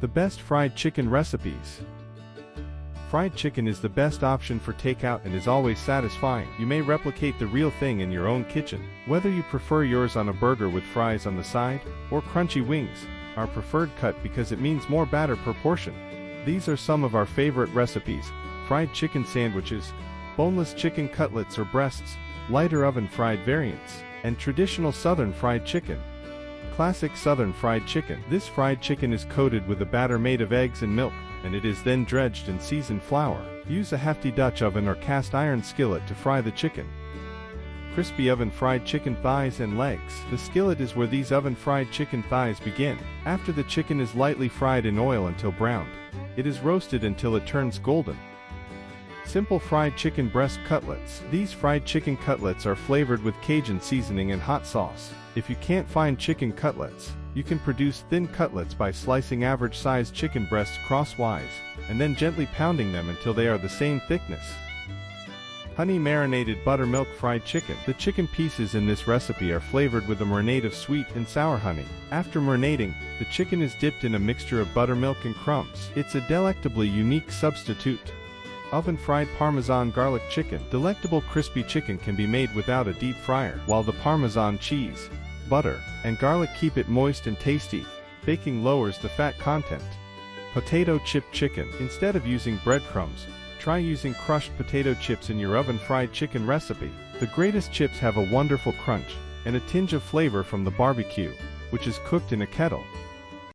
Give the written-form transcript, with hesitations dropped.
The best fried chicken recipes. Fried chicken is the best option for takeout and is always satisfying. You may replicate the real thing in your own kitchen. Whether you prefer yours on a burger with fries on the side, or crunchy wings, our preferred cut because it means more batter per portion. These are some of our favorite recipes: fried chicken sandwiches, boneless chicken cutlets or breasts, lighter oven fried variants, and traditional southern fried chicken. Classic southern fried chicken. This fried chicken is coated with a batter made of eggs and milk, and it is then dredged in seasoned flour. Use a hefty Dutch oven or cast iron skillet to fry the chicken. Crispy oven fried chicken thighs and legs. The skillet is where these oven fried chicken thighs begin. After the chicken is lightly fried in oil until browned, it is roasted until it turns golden. Simple fried chicken breast cutlets. These fried chicken cutlets are flavored with Cajun seasoning and hot sauce. If you can't find chicken cutlets, you can produce thin cutlets by slicing average-sized chicken breasts crosswise, and then gently pounding them until they are the same thickness. Honey marinated buttermilk fried chicken. The chicken pieces in this recipe are flavored with a marinade of sweet and sour honey. After marinating, the chicken is dipped in a mixture of buttermilk and crumbs. It's a delectably unique substitute. Oven fried Parmesan garlic chicken. Delectable crispy chicken can be made without a deep fryer, while the Parmesan cheese, butter, and garlic keep it moist and tasty. Baking lowers the fat content. Potato chip chicken. Instead of using breadcrumbs, try using crushed potato chips in your oven fried chicken recipe. The greatest chips have a wonderful crunch and a tinge of flavor from the barbecue, which is cooked in a kettle.